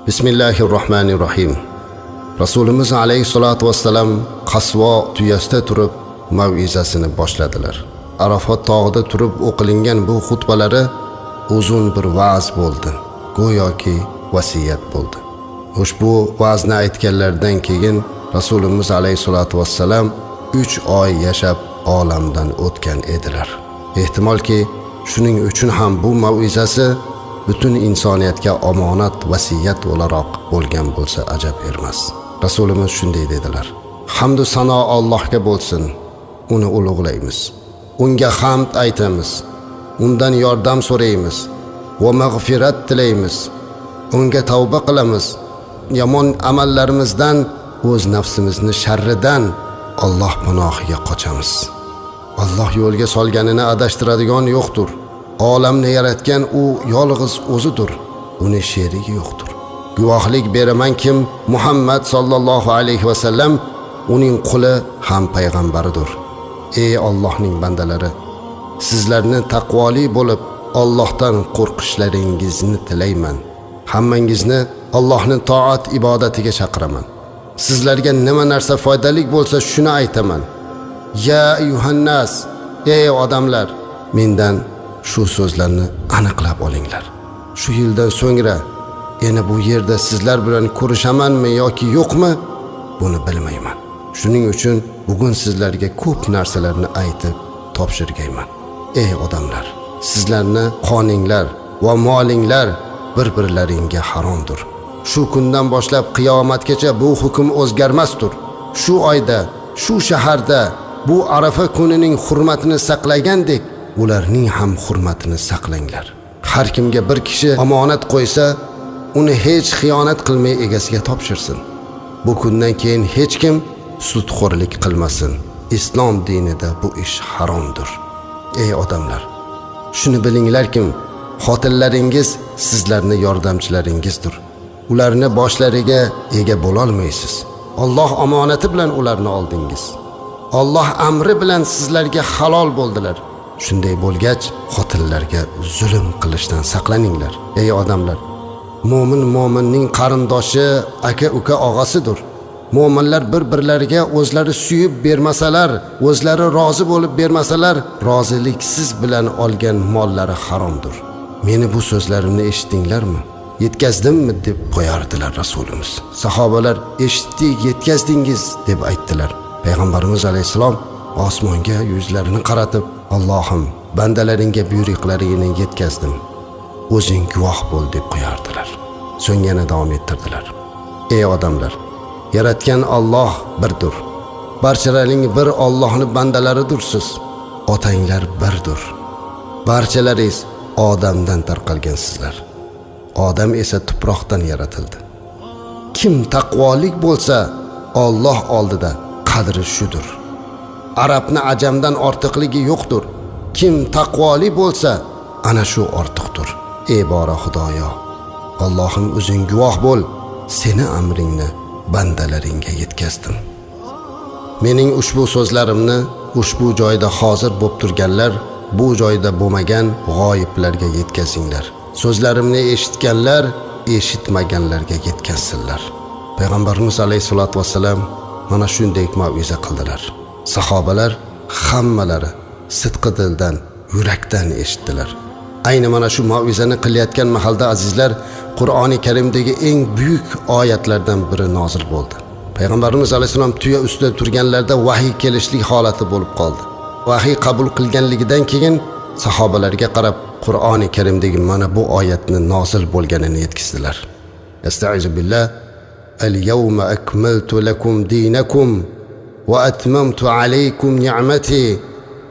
Bismillahirrohmanirrohim. Rasulimiz alayhissalatu vassalam Qasvo tuyasida turib mav'izasini boshladilar. Arafat tog'ida turib o'qilingan bu xutbalari uzun bir va'z bo'ldi, go'yoki vasiyat bo'ldi. Ushbu va'zni aytganlardan keyin Rasulimiz alayhissalatu vassalam 3 oy yashab olamdan o'tgan edilar. Ehtimolki shuning uchun ham bu mav'izasi butun insoniyatga omonat, vasiyat o'laroq bo'lgan bo'lsa ajab emas. Rasulimiz shunday dedilar: Hamd va sano Allohga bo'lsin. Uni ulug'laymiz. Unga hamd aytamiz. Undan yordam so'raymiz va mag'firat tilaymiz. Unga tavba qilamiz. Yomon amallarimizdan, o'z nafsimizni sharridan Alloh panohiga qochamiz. Alloh yo'lga solganini adashtiradigan yo'qdir. Olamni yaratgan u yolg'iz o'zidir. Uni sherigi yo'qdir. Guvohlik beraman kim Muhammad sallallohu alayhi va sallam uning quli ham payg'ambaridir. Ey Allohning bandalari, sizlarni taqvoli bo'lib Allohdan qo'rqishlaringizni tilayman. Hammangizni Allohning toat ibodatiga chaqiraman. Sizlarga nima narsa foydali bo'lsa shuni aytaman. Ya ayyuhannas, ey odamlar, mendan shu so'zlarni aniqlab olinglar. Shu yildan so'ngra yana bu yerda sizlar bilan ko'rishamanmi yoki yo'qmi, buni bilmayman. Shuning uchun bugun sizlarga ko'p narsalarni aytib topshirgayman. Ey odamlar, sizlarni qoninglar va molinglar bir-birlaringga haromdir. Shu kundan boshlab qiyomatgacha bu hukm o'zgarmasdir. Shu oyda, shu shaharda bu Arafa kunining hurmatini saqlagandek, ularning ham hurmatini saqlanglar. Har kimga bir kishi omonat qo'ysa, uni hech xiyonat qilmay egasiga topshirsin. Bu kundan keyin hech kim sudxo'rlik qilmasin. Islom dinida bu ish haromdir. Ey odamlar, shuni bilinglarki, xotinlaringiz sizlarning yordamchilaringizdir. Ularni boshlariga ega bo'la olmaysiz. Alloh omonati bilan ularni oldingiz. Alloh amri bilan sizlarga halol bo'ldilar. Shunday bo'lgach, xotinlarga zulm qilishdan saqlaninglar. Ey odamlar, mo'minning qarindoshi, aka-uka, og'asidir. Mo'minlar bir-birlariga o'zlari suyib bermasalar, o'zlari rozi bo'lib bermasalar, roziliksiz bilan olgan mollari haromdir. Meni bu so'zlarimni eshitdinglarmi? Yetkazdimmi deb qo'yardilar Rasulimiz. Sahobalar eshitdik, yetkazdingiz deb aytdilar. Payg'ambarimiz alayhisalom osmonga yuzlarini qaratib, Allohim, bandalaringga buyruqlaringni yetkazdim. O'zing guvoh bo'l deb qo'yardilar. So'ng yana davom ettirdilar. Ey odamlar, yaratgan Alloh birdir. Barchalaring bir Allohning bandalaridirsiz. Otanglar birdir. Barchalaringiz Odamdan tarqalgansizlar. Odam esa tuproqdan yaratildi. Kim taqvolik bo'lsa, Alloh oldida qadri shudir. Arabni ajamdan ortiqligi yo'qdir. Kim taqvoli bo'lsa, ana shu ortiqdir. Ey bora Xudoyo, Allohim o'zing guvoh bo'l, seni amringni bandalaringga yetkazdim. Mening ushbu so'zlarimni ushbu joyda hozir bo'lib turganlar, bu joyda bo'lmagan g'oyiblarga yetkazinglar. So'zlarimni eshitganlar eshitmaganlarga yetkazsinlar. Payg'ambarimiz alayhissalatu vassalam mana shunday mav'iza qildilar. Sahobalar hammalari sidqi dildan, yurakdan eshitdilar. Ayni mana shu mav'izani qilayotgan mahalda azizlar, Qur'oni Karimdagi eng buyuk oyatlardan biri nozil bo'ldi. Payg'ambarimiz alayhisalom tuya ustida turganlarda vahiy kelishlik holati bo'lib qoldi. Vahiy qabul qilganligidan keyin sahobalarga qarab Qur'oni Karimdagi mana bu oyatni nozil bo'lganini yetkazdilar. Estaizu billah. Al-yawma akmaltu lakum dinakum va atmamtu alaykum ni'mati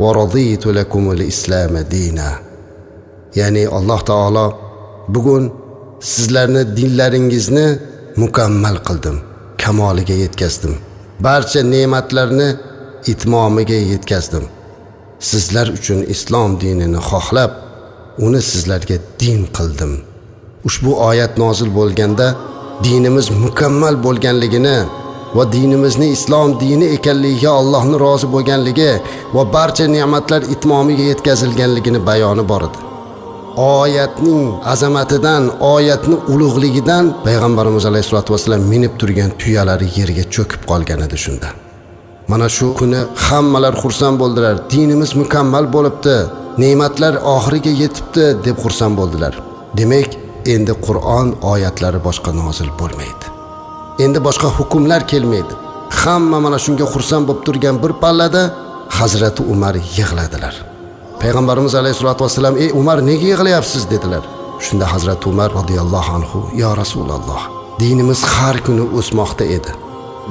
va raditu lakum al-islam dinan. Ya'ni Alloh taolo bugun sizlarni dinlaringizni mukammal qildim, kamoliga yetkazdim. Barcha ne'matlarni itmomiga yetkazdim. Sizlar uchun islom dinini xohlab, uni sizlarga din qildim. Ushbu oyat nozil bo'lganda dinimiz mukammal bo'lganligini va dinimizni islom dini ekanligiga Allohning rozi bo'lganligi va barcha ne'matlar itmomiga yetkazilganligini bayoni bor edi. oyatning azamatidan, oyatning ulug'ligidan payg'ambarimiz alayhisolatu vassalam minib turgan tuyalari yerga cho'kib qolgan edi shunda. Mana shu kuni hammalar xursand bo'ldilar. Dinimiz mukammal bo'libdi, ne'matlar oxiriga yetibdi deb xursand bo'ldilar. Demak, endi Qur'on oyatlari boshqa nozil bo'lmaydi. Endi boshqa hukmlar kelmaydi. Hamma mana shunga xursand bo'lib turgan bir pallada Hazrati Umar yig'ladilar. Payg'ambarimiz alayhisolatu vassalam: "Ey Umar, nega yig'layapsiz?" dedilar. Shunda Hazrati Umar radhiyallohu anhu: "Ya Rasululloh, dinimiz har kuni o'smoqda edi.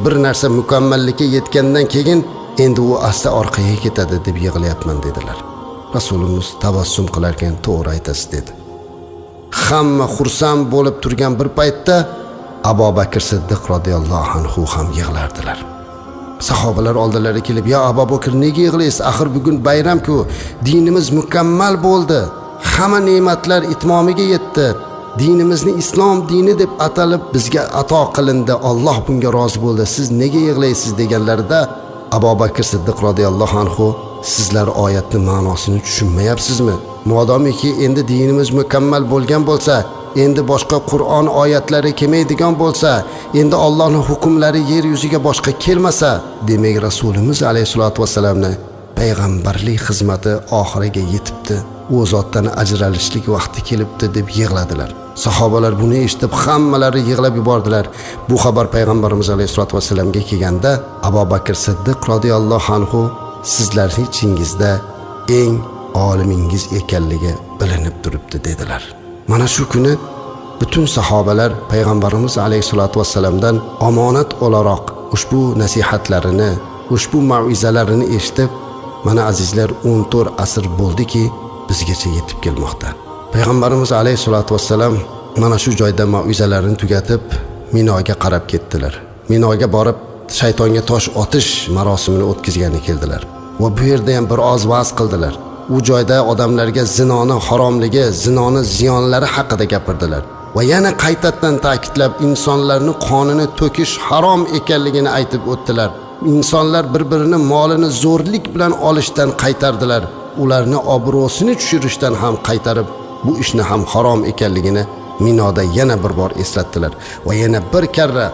Bir narsa mukammallikka yetgandan keyin endi u asta orqaga ketadi deb yig'layapman" dedilar. Rasulimiz tabassum qilarkan: "To'g'ri aytasiz" dedi. Hamma xursand bo'lib turgan bir paytda Abu Bakr Siddiq radhiyallohu anhu ham yig'lardilar. Sahobalar oldilariga kelib: "Ya Abu Bakr, nega yig'laysiz? Axir bugun bayram-ku, dinimiz mukammal bo'ldi. Hamma ne'matlar itmomiga yetdi. Dinimizni islom dini deb atalib bizga ato qilindi. Alloh bunga rozi bo'ldi. Siz nega yig'laysiz?" deganlarida Abu Bakr Siddiq radhiyallohu anhu: "Sizlar oyatning ma'nosini tushunmayapsizmi? Modomiki endi dinimiz mukammal bo'lgan bo'lsa, endi boshqa Qur'on oyatlari kelmaydigan bo'lsa, endi Allohning hukmlari yer yuziga boshqa kelmasa, demak Rasulimiz alayhisolatu vassalamni payg'ambarlik xizmati oxiriga yetibdi. U zotdan ajralishlik vaqti kelibdi" deb yig'ladilar. Sahobalar buni eshitib hammalari yig'lab yubordilar. Bu xabar payg'ambarimiz alayhisolatu vassalamga kelganda Abu Bakr Siddiq radhiyallohu anhu: "Sizlarning ichingizda eng olimingiz ekanligi bilinib turibdi" dedilar. Mana shu kuni butun sahobalar payg'ambarimiz alayhisolatu vassalamdan omonat o'laroq ushbu nasihatlarini, ushbu mav'izalarini eshitib, mana azizlar 14 asr bo'ldiki bizgacha yetib kelmoqda. Payg'ambarimiz alayhisolatu vassalam mana shu joyda mav'izalarini tugatib Minoga qarab ketdilar. Minoga borib shaytonga tosh otish marosimini o'tkazgani keldilar va bu yerda ham bir oz va'z qildilar. U joyda odamlarga zinoni haromligi, zinoni ziyonlari haqida gapirdilar va yana qaytadan ta'kidlab insonlarning qonini to'kish harom ekanligini aytib o'tdilar. İnsanlar bir-birini molini zo'rlik bilan olishdan qaytardilar. Ularni obro'sini tushirishdan ham qaytarib, bu ishni ham harom ekanligini Minoda yana bir bor eslatdilar va yana bir karra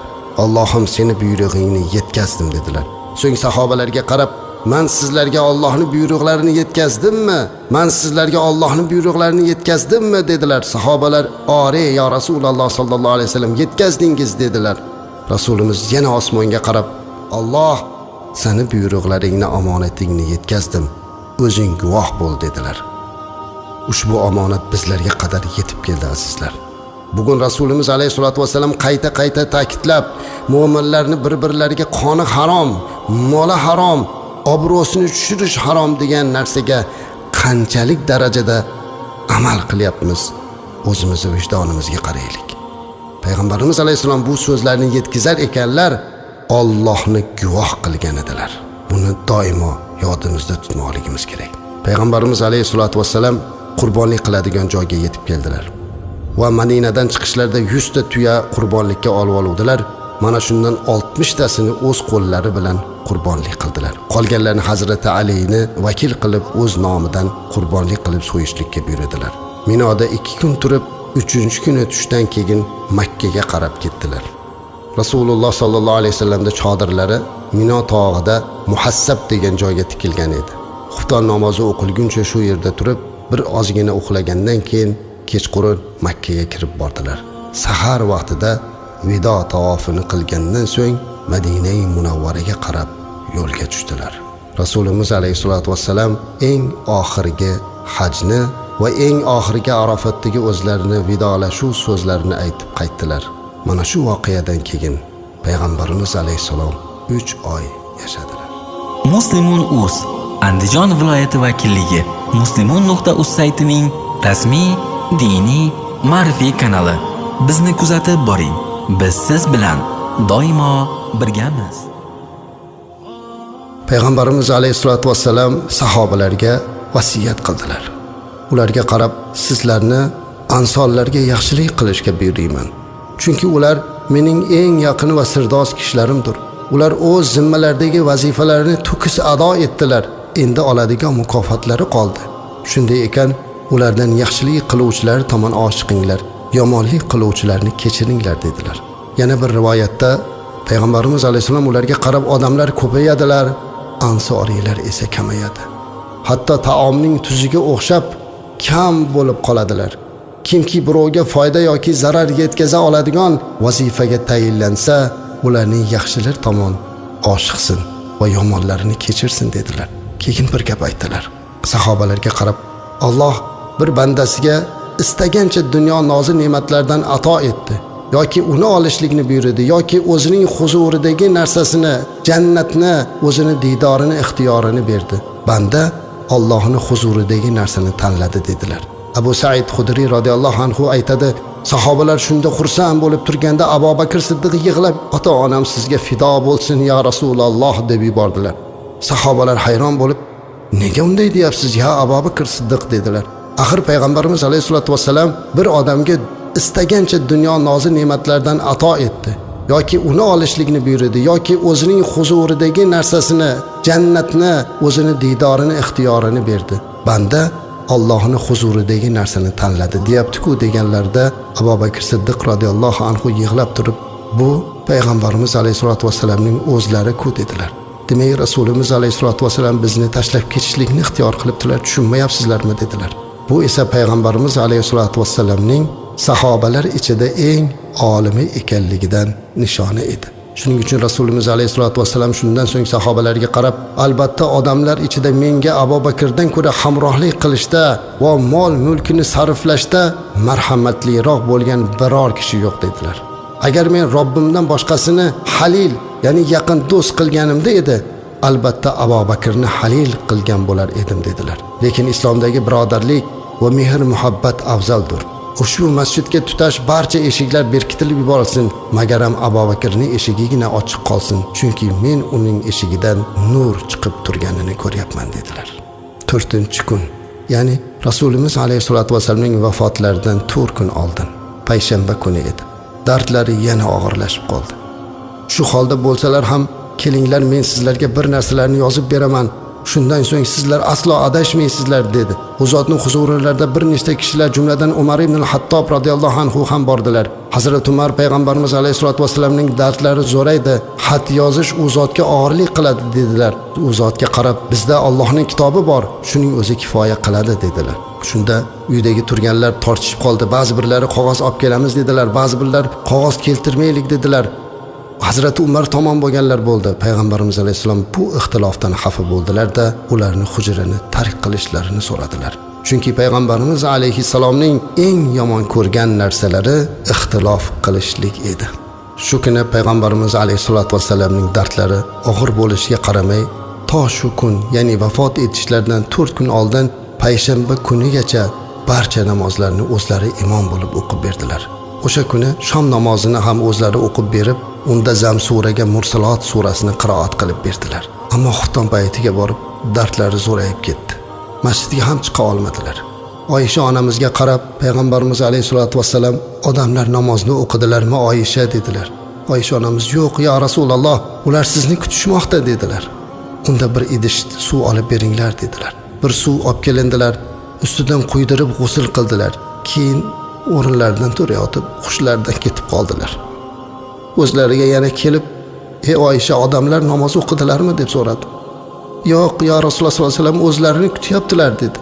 "Allohim seni buyrug'ingni yetkazdim" dedilar. So'ng sahobalarga qarab: "Men sizlarga Allohning buyruqlarini yetkazdimmi? Men sizlarga Allohning buyruqlarini yetkazdimmi?" dedilar. Sahobalar: "Ore ya Rasululloh sallallohu alayhi vasallam, yetkazdingiz" dedilar. Rasulimiz yana osmonga qarab: "Alloh, seni buyruqlaringni, omonatingni yetkazdim. O'zing guvoh bo'l" dedilar. Ushbu omonat bizlarga qadar yetib keldi azizlar. Bugun Rasulimiz alayhisolatu vassalam qayta ta'kidlab, mu'minlarni bir-birlariga qoni harom, moli harom, obro'sini tushirish harom degan narsaga qanchalik darajada amal qilyapmiz, o'zimizning vijdonimizga qaraylik. Payg'ambarimiz alayhisalom bu so'zlarni yetkazar ekanlar, Allohni guvoh qilgan edilar. Buni doimo yodimizda tutmoqligimiz kerak. Payg'ambarimiz alayhisolatu vassalam qurbonlik qiladigan joyga yetib keldilar va Madinadan chiqishlarida 100 ta tuya qurbonlikka olib oluvdilar. Mana shundan 60 tasini o'z qo'llari bilan qurbonlik qildilar. Qolganlarni Hazrati Alini vakil qilib o'z nomidan qurbonlik qilib so'yishlikka buyurdilar. Minoda 2 kun turib, 3-kuni tushdan keyin Makka ga qarab ketdilar. Rasululloh sallallohu alayhi vasallamda chodirlari Mino tog'ida Muhassab degan joyga tikilgan edi. Xufton namozi o'qilguncha shu yerda turib, bir ozgina uxlagandan keyin kechqurun Makka ga kirib bordilar. Sahar vaqtida vido tavofini qilgandan so'ng Madina-i Munawvaraga qarab yo'lga tushdilar. Rasulimiz alayhisolatu vassalam eng oxirgi hajni va eng oxirgi Arofatdagi o'zlarini vidolashuv so'zlarini aytib qaytdilar. Mana shu voqeadan keyin payg'ambarimiz alayhisalom 3 oy yashadilar. Muslimun.uz Andijon viloyati vakilligi muslimun.uz saytining rasmiy diniy ma'rifiy kanali. Bizni kuzatib boring. Biz siz bilan doimo birgamiz. Payg'ambarimiz alayhisolatu vassalam sahobalarga vasiyat qildilar. Ularga qarab, sizlarni ansonlarga yaxshilik qilishga buyurayman. Chunki ular mening eng yaqin va sirdosh kishilarimdir. Ular o'z zimmalaridagi vazifalarni to'kis ado etdilar. Endi oladigan mukofotlari qoldi. Shunday ekan, ulardan yaxshilik qiluvchilar tomon oshiqinglar, yomonlik qiluvchilarni kechiringlar dedilar. Yana bir rivoyatda payg'ambarimiz alayhisalom ularga qarab odamlar ko'payadilar, ansoriylar esa kamayadi. Hatto taomning tuziga o'xshab kam bo'lib qoladilar. Kimki birovga foyda yoki zarar yetkaza oladigan vazifaga tayinlansa, ularning yaxshilar tomon oshiqsin va yomonlarini kechirsin dedilar. Keyin bir gap aytdilar. Sahobalarga qarab, Alloh bir bandasiga istagancha dunyo nozi ne'matlardan ato etdi, yoki uni olishlikni buyurdi, yoki o'zining huzuridagi narsasini, jannatni, o'zini diydorini, ixtiyorini berdi. Banda Allohning huzuridagi narsani tanladi dedilar. Abu Said Xudriy radhiyallohu anhu aytadi, sahobalar shunda xursand bo'lib turganda Abu Bakr Siddiq yig'lab, "Ota-onam sizga fido bo'lsin ya Rasululloh" deb yubordilar. Sahobalar hayron bo'lib, "Nega unday deyapsiz ya Abu Bakr Siddiq?" dedilar. Axir payg'ambarimiz alayhisolatu vassalam bir odamga istagancha dunyo nozi ne'matlardan ato etdi, yoki uni olishlikni buyurdi, yoki o'zining huzuridagi narsasini, jannatni, o'zini diydorini, ixtiyorini berdi. Banda Allohning huzuridagi narsani tanladi deyapti-ku deganlarda Abu Bakr Siddiq radhiyallohu anhu yig'lab turib, "Bu payg'ambarimiz alayhisolatu vassalamning o'zlari-ku" dedilar. Demak, Rasulimiz alayhisolatu vassalam bizni tashlab ketishlikni ixtiyor qilibdilar, tushunmayapsizlarmi dedilar. Bu esa payg'ambarimiz alayhisolatu vassalamning sahobalar ichida eng olimi ekanligidan nishona edi. Shuning uchun Rasulimiz alayhisolatu vassalam shundan so'ng sahobalarga qarab, albatta odamlar ichida menga Abu Bakrdan ko'ra hamrohlik qilishda va mol mulkini sarflashda marhamatliroq bo'lgan biror kishi yo'q dedilar. Agar men Robbimdan boshqasini halil, ya'ni yaqin do'st qilganimda edi, albatta Abu Bakrni halil qilgan bo'lar edim dedilar. Lekin islomdagi birodarlik va mehr muhabbat afzaldir. Ushbu masjidga tutash barcha eshiklar berkitilib yuborilsin, magaram Abu Bakrning eshigigina ochiq qolsin, chunki men uning eshigidan nur chiqib turganini ko'ryapman dedilar. 4-kun, ya'ni Rasulimiz alayhisolatu vasallamning vafotlaridan 4 kun oldin, payshanba kuni edi. Dardlari yana og'irlashib qoldi. Shu holda bo'lsalar ham, kelinglar, men sizlarga bir narsalarni yozib beraman. Shundan so'ng sizlar aslo adashmaysizlar dedi. Bu zotning huzurlarida bir nechta kishilar, jumladan Umar ibn al-Hattob radhiyallohu anhu ham bordilar. Hazrat Umar payg'ambarimiz alayhisolatu vasallamning dardlari zo'raydi, xat yozish u zotga og'irlik qiladi dedilar. U zotga qarab, bizda Allohning kitobi bor, shuning o'zi kifoya qiladi dedilar. Shunda uydagi turganlar tortishib qoldi. Ba'zi birlari qog'oz olib kelamiz dedilar, ba'zi birlar qog'oz keltirmaylik dedilar. Hazrati Umar tomon bo'lganlar bo'ldi. Payg'ambarimiz alayhisalom bu ixtilofdan xafa bo'ldilar-da, ularni hujrini tark qilishlarini so'radilar. Chunki payg'ambarimiz alayhisalomning eng yomon ko'rgan narsalari ixtilof qilishlik edi. Shu kuni payg'ambarimiz alayhisolatu vasallamning dardlari og'ir bo'lishiga qaramay, to shu kun, ya'ni vafot etishlaridan 4 kun oldin payshanba kunigacha barcha namozlarni o'zlari imom bo'lib o'qib berdilar. O'sha kuni shom namozini ham o'zlari o'qib berib, unda Zam suraga Mursalot surasini qiroat qilib berdilar. Ammo xufton paytiga borib dardlari zo'rayib ketdi. Masjidga ham chiqa olmadilar. Oysha onamizga qarab, payg'ambarimiz alayhisolatu vasallam, "Odamlar namozni o'qidilarmi, Oysha?" dedilar. Oysha onamiz, "Yo'q ya Rasululloh, ular sizni kutishmoqda" dedilar. Unda bir idish suv olib beringlar dedilar. Bir suv olib kelindilar, ustidan quydirib g'usl qildilar. Keyin o'rinlaridan turayotib, hushlaridan ketib qoldilar. O'zlariga yana kelib, "Ey Oysha, odamlar namoz o'qidilarmi?" deb so'radi. "Yo'q, ya Rasululloh sollallohu alayhi vasallam, o'zlarini kutyaptilar" dedi.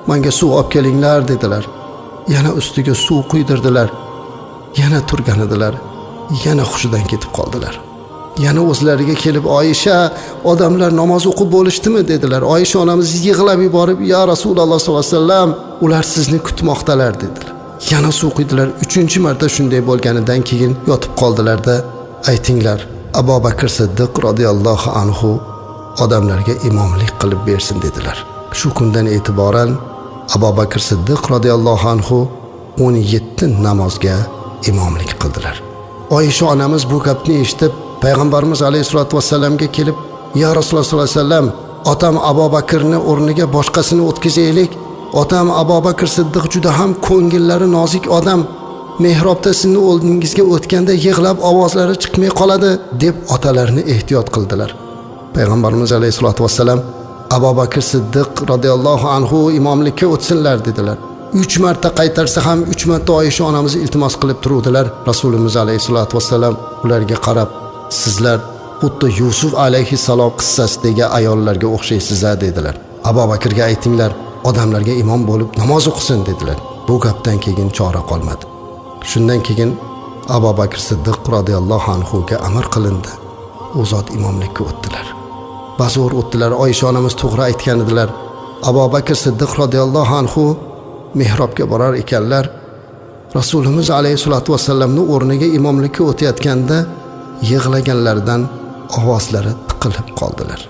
"Menga suv olib kelinglar" dedilar. Yana ustiga suv quydirdilar. Yana turgan edilar. Yana hushidan ketib qoldilar. Yana o'zlariga kelib, "Oysha, odamlar namoz o'qib bo'lishdimi?" dedilar. Oysha onamiz yig'lab yuborib, "Ya Rasululloh sollallohu alayhi vasallam, ular sizni kutmoqdalar" dedilar. Yana suv quydilar. 3-marta shunday bo'lganidan keyin yotib qoldilar-da, "Aytinglar, Abu Bakr Siddiq radhiyallohu anhu odamlarga imomlik qilib bersin" dedilar. Shu kundan e'tiboran Abu Bakr Siddiq radhiyallohu anhu 17 namozga imomlik qildilar. Oysha onamiz bu gapni eshitib, payg'ambarimiz alayhisolatu vasallamga kelib, "Ya Rasululloh sollallohu alayhi vasallam, otam Abu Bakrni o'rniga boshqasini o'tkazaylik. Otam Abu Bakr Siddiq juda ham ko'ngillari nozik odam. Mehrobda sizni oldingizga o'tganda yig'lab ovozlari chiqmay qoladi" deb otalarini ehtiyot qildilar. Payg'ambarimiz alayhisolatu vasallam, Abu Bakr Siddiq radhiyallohu anhu imomlikka o'tsinlar dedilar. 3 marta qaytarsa ham 3 marta Oysha onamiz iltimos qilib turuvdilar. Rasulimiz alayhisolatu vassalam ularga qarab, sizlar xuddi Yusuf alayhissalom qissasidagi ayollarga o'xshaysiz-a dedilar. Abu Bakrga aytinglar, odamlarga imom bo'lib namoz o'qisin dedilar. Bu gapdan keyin chora qolmadi. Shundan keyin Abu Bakr Siddiq radhiyallohu anhu ga amr qilindi. U zot imomlikka o'tdilar. Bazo'r o'tdilar. Oysha onamiz to'g'ri aytgan edilar. Abu Bakr Siddiq radhiyallohu anhu mihrobga borar ekanlar. Rasulimiz alayhisolatu vassalamning o'rniga imomlikka o'tayotganda yig'laganlardan ovozlari tiqilib qoldilar.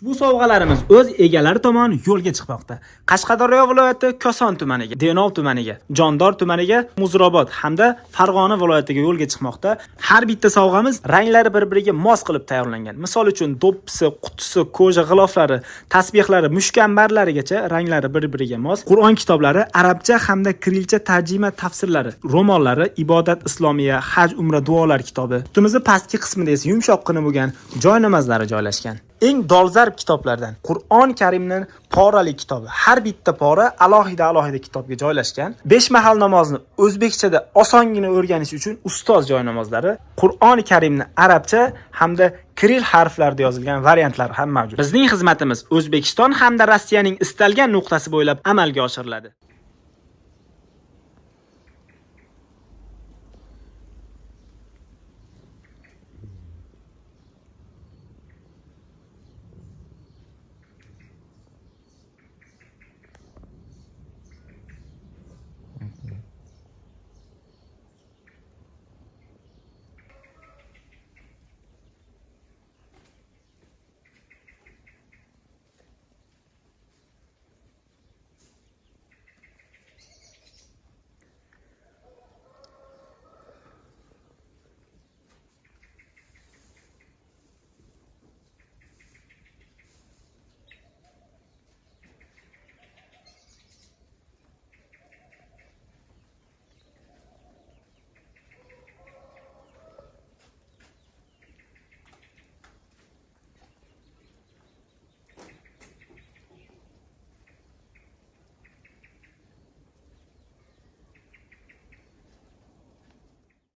Bu sovg'alarimiz o'z egalari tomon yo'lga chiqmoqda. Qashqadaryo viloyati Koson tumaniga, Denov tumaniga, Jondor tumaniga, Muzrobod hamda Farg'ona viloyatiga yo'lga chiqmoqda. Har bitta sovg'amiz ranglari bir-biriga mos qilib tayyorlangan. Misol uchun do'ppisi, qutisi, koja g'iloflari, tasbehlari, mushkambarlarigacha ranglari bir-biriga mos. Qur'on kitoblari arabcha hamda kirilcha tarjima tafsirlari, ro'mollari, ibodat islomiya, haj, umra, duolar kitobi. Kutumizning pastki qismida esa yumshoqqina bo'lgan joy namozlari joylashgan. Eng dolzarb kitoblardan Qur'on Karimning porali kitobi. Har bitta pora alohida kitobga joylashgan. 5 mahal namozni o'zbekchada osongina o'rganish uchun ustoz joy namozlari, Qur'on Karimni arabcha hamda kiril harflarda yozilgan variantlari ham mavjud. Bizning xizmatimiz O'zbekiston hamda Rossiyaning istalgan nuqtasi bo'ylab amalga oshiriladi.